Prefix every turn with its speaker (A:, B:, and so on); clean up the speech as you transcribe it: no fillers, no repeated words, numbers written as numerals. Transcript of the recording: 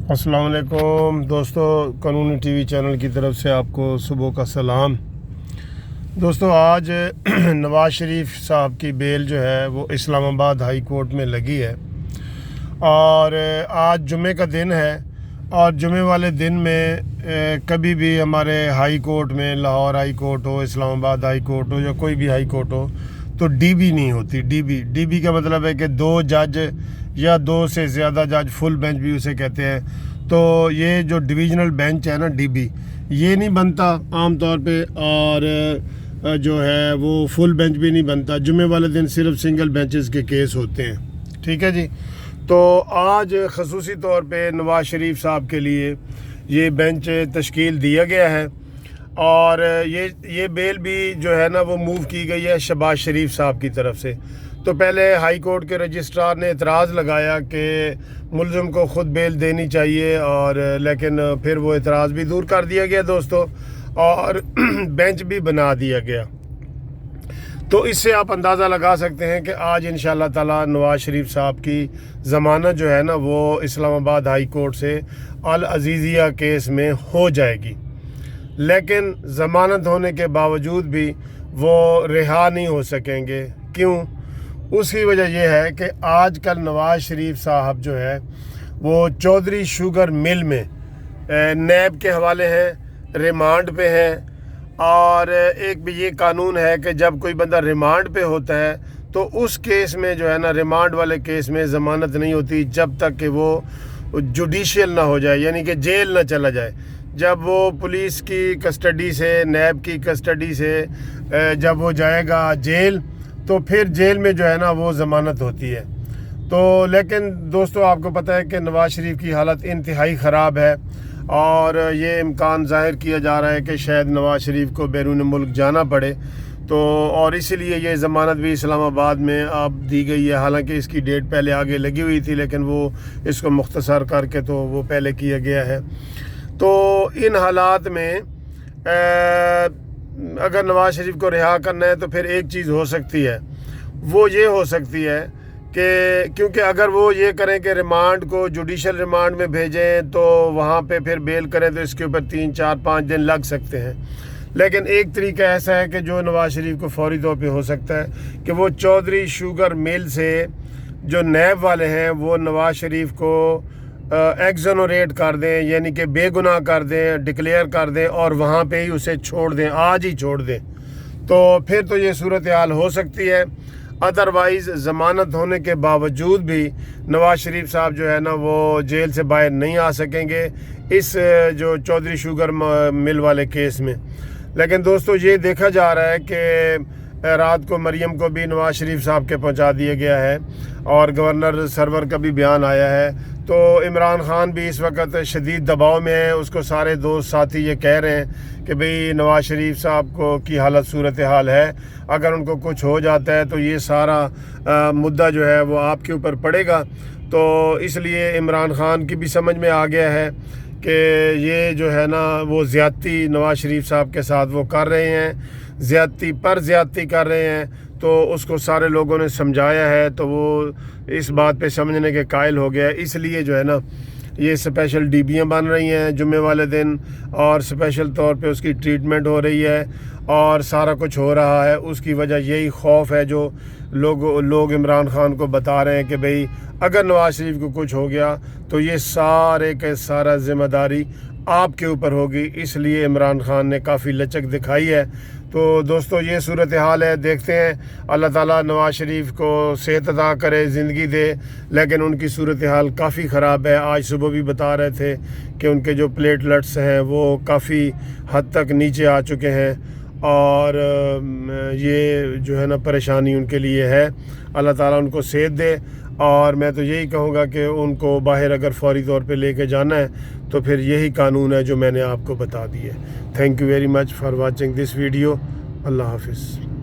A: अस्सलाम वालेकुम दोस्तों, कानूनी टीवी चैनल की तरफ से आपको सुबह का सलाम। दोस्तों, आज नवाज़ शरीफ साहब की बेल जो है वो इस्लामाबाद हाई कोर्ट में लगी है और आज जुमे का दिन है। और जुमे वाले दिन में कभी भी हमारे हाई कोर्ट में, लाहौर हाई कोर्ट हो, इस्लामाबाद हाई कोर्ट हो या कोई भी हाई कोर्ट हो, तो डीबी नहीं होती। डीबी का मतलब है कि दो जज या दो से ज़्यादा जज, फुल बेंच भी उसे कहते हैं। तो ये जो डिवीज़नल बेंच है ना, डीबी, ये नहीं बनता आम तौर पे, और जो है वो फुल बेंच भी नहीं बनता। जुमे वाले दिन सिर्फ सिंगल बेंचेस के केस होते हैं। ठीक है जी। तो आज खसूसी तौर पे नवाज़ शरीफ साहब के लिए ये बेंच तश्कील दिया गया है और ये बेल भी जो है ना वो मूव की गई है शहबाज शरीफ साहब की तरफ से। तो पहले हाई कोर्ट के रजिस्ट्रार ने एतराज़ लगाया कि मुलज़िम को ख़ुद बेल देनी चाहिए, और लेकिन फिर वो एतराज़ भी दूर कर दिया गया दोस्तों, और बेंच भी बना दिया गया। तो इससे आप अंदाज़ा लगा सकते हैं कि आज इंशाअल्लाह ताला नवाज़ शरीफ साहब की ज़मानत जो है ना वो इस्लामाबाद हाई कोर्ट से अल अज़ीज़िया केस में हो जाएगी। लेकिन ज़मानत होने के बावजूद भी वो रिहा नहीं हो सकेंगे। क्यों? उसकी वजह यह है कि आजकल नवाज़ शरीफ साहब जो है वो चौधरी शुगर मिल में नैब के हवाले हैं, रिमांड पे हैं। और एक भी ये कानून है कि जब कोई बंदा रिमांड पे होता है तो उस केस में जो है ना, रिमांड वाले केस में ज़मानत नहीं होती जब तक कि वो जुडिशियल ना हो जाए, यानी कि जेल ना चला जाए। जब वो पुलिस की कस्टडी से, नैब की कस्टडी से जब वो जाएगा जेल, तो फिर जेल में जो है ना वो ज़मानत होती है। तो लेकिन दोस्तों, आपको पता है कि नवाज़ शरीफ की हालत इंतहाई ख़राब है और ये इम्कान ज़ाहिर किया जा रहा है कि शायद नवाज़ शरीफ को बैरून मुल्क जाना पड़े। तो और इसीलिए ये ज़मानत भी इस्लामाबाद में अब दी गई है। हालांकि इसकी डेट पहले आगे लगी हुई थी, लेकिन वो इसको मुख्तसर करके तो वो पहले किया गया है। तो इन हालात में अगर नवाज़ शरीफ को रिहा करना है तो फिर एक चीज़ हो सकती है, वो ये हो सकती है कि क्योंकि अगर वो ये करें कि रिमांड को जुडिशल रिमांड में भेजें तो वहाँ पे फिर बेल करें तो इसके ऊपर 3, 4, 5 दिन लग सकते हैं। लेकिन एक तरीका ऐसा है कि जो नवाज़ शरीफ को फौरी तौर पे हो सकता है कि वो चौधरी शुगर मिल से जो नैब वाले हैं वो नवाज़ शरीफ को एक्सोनरेट कर दें, यानी कि बेगुनाह कर दें, डिक्लेयर कर दें और वहाँ पे ही उसे छोड़ दें, आज ही छोड़ दें। तो फिर तो ये सूरत हाल हो सकती है। अदरवाइज़ ज़मानत होने के बावजूद भी नवाज़ शरीफ साहब जो है ना वो जेल से बाहर नहीं आ सकेंगे इस जो चौधरी शुगर मिल वाले केस में। लेकिन दोस्तों, ये देखा जा रहा है कि रात को मरियम को भी नवाज़ शरीफ साहब के पहुंचा दिया गया है और गवर्नर सरवर का भी बयान आया है। तो इमरान खान भी इस वक्त शदीद दबाव में है। उसको सारे दोस्त साथी ये कह रहे हैं कि भाई नवाज़ शरीफ साहब को की हालत सूरत हाल है, अगर उनको कुछ हो जाता है तो ये सारा मुद्दा जो है वो आपके ऊपर पड़ेगा। तो इसलिए इमरान खान की भी समझ में आ गया है कि ये जो है ना वो ज़्यादती नवाज़ शरीफ साहब के साथ वो कर रहे हैं, ज़्यादती पर ज़्यादती कर रहे हैं। तो उसको सारे लोगों ने समझाया है तो वो इस बात पे समझने के कायल हो गया है। इसलिए जो है ना ये स्पेशल डीबियाँ बन रही हैं जुम्मे वाले दिन, और स्पेशल तौर पे उसकी ट्रीटमेंट हो रही है और सारा कुछ हो रहा है। उसकी वजह यही खौफ है जो लोग इमरान खान को बता रहे हैं कि भाई अगर नवाज़ शरीफ को कुछ हो गया तो ये सारे के सारा ज़िम्मेदारी आपके ऊपर होगी। इसलिए इमरान खान ने काफ़ी लचक दिखाई है। तो दोस्तों, ये सूरत हाल है। देखते हैं, अल्लाह ताला नवाज़ शरीफ को सेहत अता करे, ज़िंदगी दे। लेकिन उनकी सूरत हाल काफ़ी ख़राब है। आज सुबह भी बता रहे थे कि उनके जो प्लेटलेट्स हैं वो काफ़ी हद तक नीचे आ चुके हैं और ये जो है ना परेशानी उनके लिए है। अल्लाह ताला उनको सेहत दे। और मैं तो यही कहूँगा कि उनको बाहर अगर फौरी तौर पे लेके जाना है तो फिर यही कानून है जो मैंने आपको बता दिए। Thank you very much for watching this video. अल्लाह हाफिज़।